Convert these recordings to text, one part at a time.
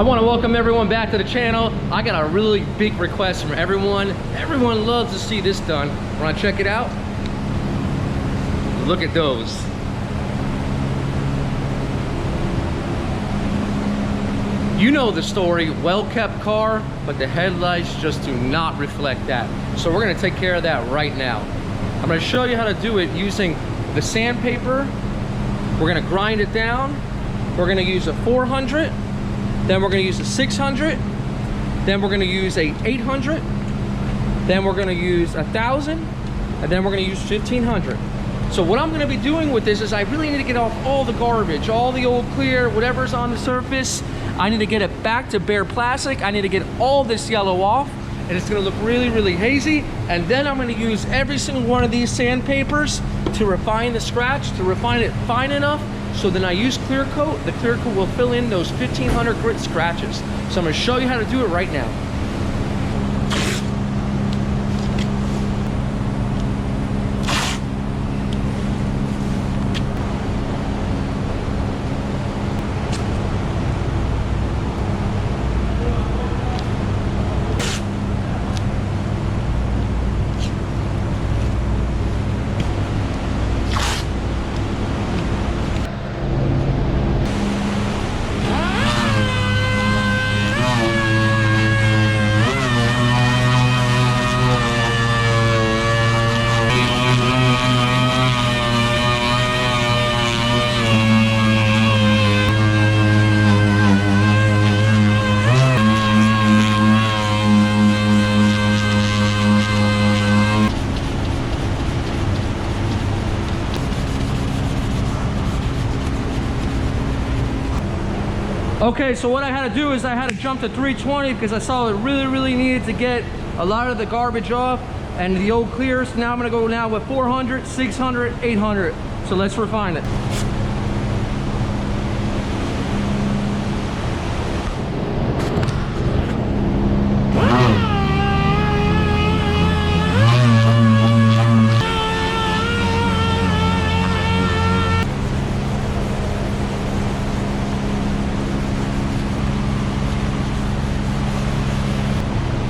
want to welcome everyone back to the channel. I got a really big request from everyone. Everyone loves to see this done. Want to check it out? Look at those. You know the story, well-kept car, but the headlights just do not reflect that. So we're gonna take care of that right now. I'm gonna show you how to do it using the sandpaper. We're gonna grind it down. We're gonna use a 400, then we're gonna use a 600, then we're gonna use a 800, then we're gonna use 1,000, and then we're gonna use 1,500. So what I'm gonna be doing with this is I really need to get off all the garbage, all the old clear, whatever's on the surface. I need to get it back to bare plastic. I need to get all this yellow off, and it's gonna look really, really hazy. And then I'm gonna use every single one of these sandpapers to refine the scratch, to refine it fine enough. So then I use Clearcoat. The Clearcoat will fill in those 1,500 grit scratches. So I'm gonna show you how to do it right now. Okay, so what I had to do is I had to jump to 320 because I saw it really needed to get a lot of the garbage off and the old clears. So now I'm gonna go now with 400, 600, 800. So let's refine it.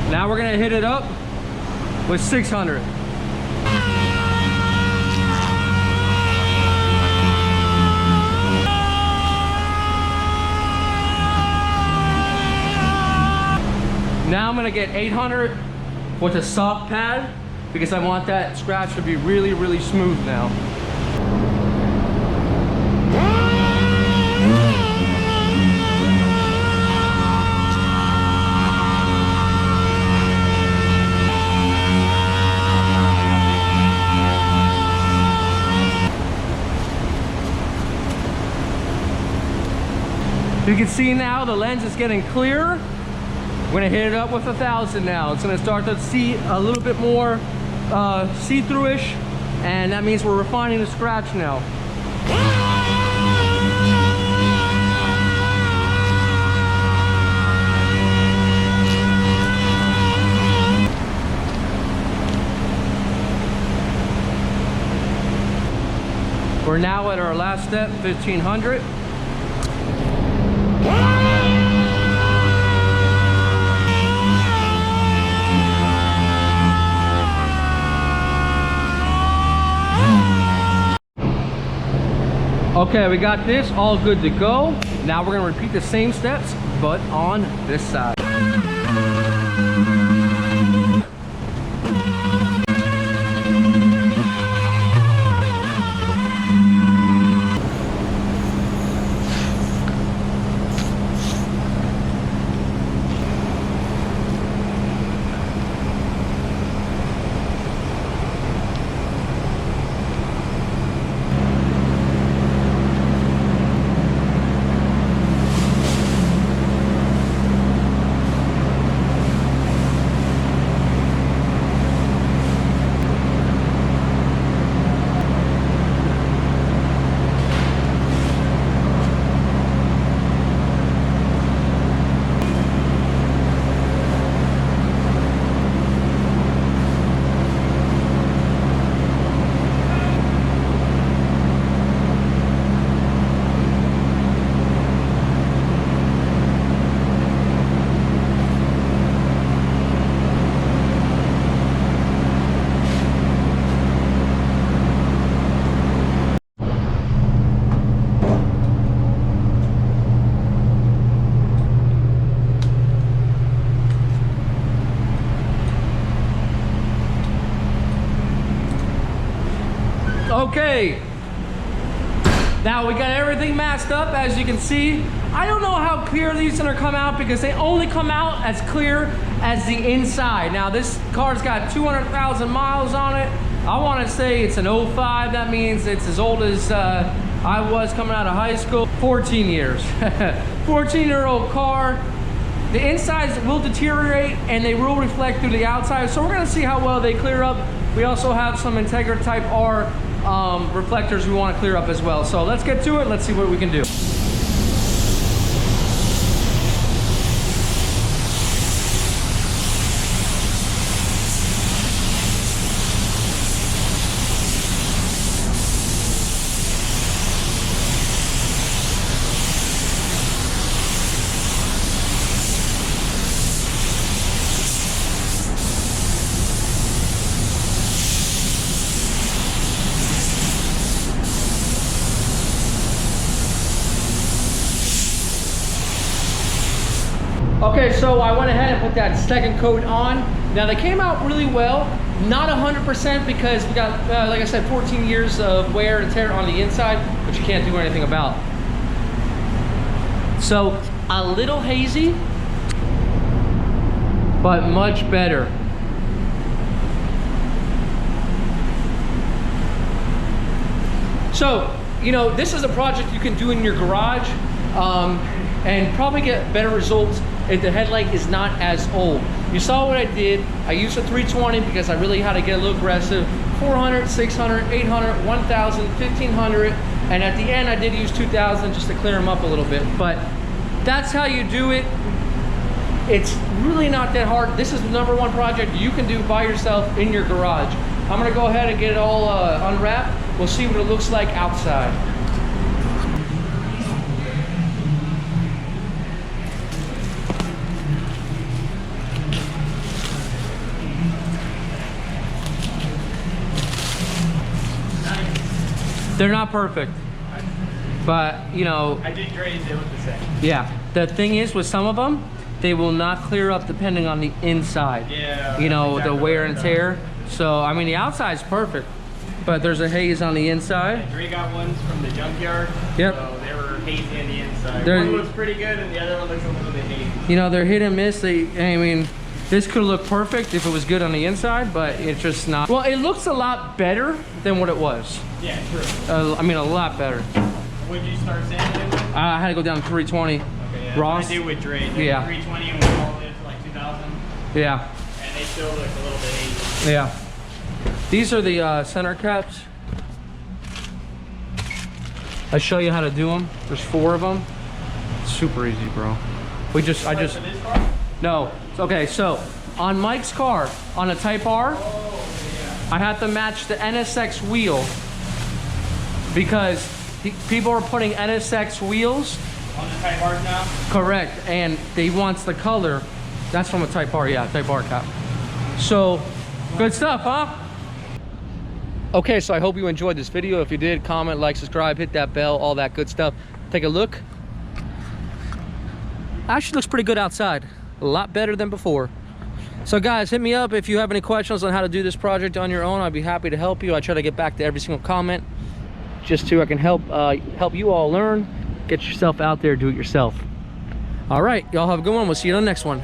Now we're gonna hit it up with 600. Now I'm gonna get 800 with a soft pad because I want that scratch to be really smooth now. You can see now the lens is getting clearer. We're gonna hit it up with 1,000 now. It's gonna start to see a little bit more see-through-ish, and that means we're refining the scratch now. We're now at our last step, 1,500. Okay, we got this all good to go. Now we're gonna repeat the same steps, but on this side. Okay. Now we got everything masked up, as you can see. I don't know how clear these are gonna come out because they only come out as clear as the inside. Now this car's got 200,000 miles on it. I wanna say it's an 05. That means it's as old as I was coming out of high school. 14 years. 14-year-old car. The insides will deteriorate and they will reflect through the outside. So we're gonna see how well they clear up. We also have some Integra Type R reflectors we want to clear up as well. So let's get to it. Let's see what we can do. Okay, so I went ahead and put that second coat on. Now they came out really well, not 100% because we got, like I said, 14 years of wear and tear on the inside, which you can't do anything about. So a little hazy, but much better. So, you know, this is a project you can do in your garage and probably get better results if the headlight is not as old. You saw what I did. I used a 320 because I really had to get a little aggressive. 400, 600, 800, 1000, 1500, and at the end I did use 2000 just to clear them up a little bit. But that's how you do it. It's really not that hard. This is the #1 project you can do by yourself in your garage. I'm gonna go ahead and get it all unwrapped. We'll see what it looks like outside. They're not perfect, but you know. I did grades, they look the same. Yeah, the thing is with some of them, they will not clear up depending on the inside. Yeah. You know, exactly the wear and tear. So, I mean, the outside's perfect, but there's a haze on the inside. Dre got ones from the junkyard. Yep. So they were hazy on the inside. One looks pretty good and the other one looks a little bit hazy. You know, they're hit and miss. I mean, this could look perfect if it was good on the inside, but it's just not. Well, it looks a lot better than what it was. Yeah, true. I mean, a lot better. What did you start sanding with? I had to go down to 320. Okay, yeah. Ross. I do with Dre. Yeah. 320 and we hauled it to like 2000. Yeah. And they still look a little bit hazy. Yeah. These are the center caps. I'll show you how to do them. There's 4 of them. It's super easy, bro. I just. For this car? No. Okay, so on Mike's car, on a Type R, I have to match the NSX wheel because people are putting NSX wheels on the Type R's now. Correct, and they want the color. That's from a Type R, yeah, Type R cap. So, good stuff, huh? Okay, so I hope you enjoyed this video. If you did, comment, like, subscribe, hit that bell, all that good stuff. Take a look. Actually looks pretty good outside. A lot better than before. So guys, hit me up if you have any questions on how to do this project on your own. I'd be happy to help you. I try to get back to every single comment just so I can help you all learn, get yourself out there, do it yourself. All right, y'all have a good one. We'll see you on the next one.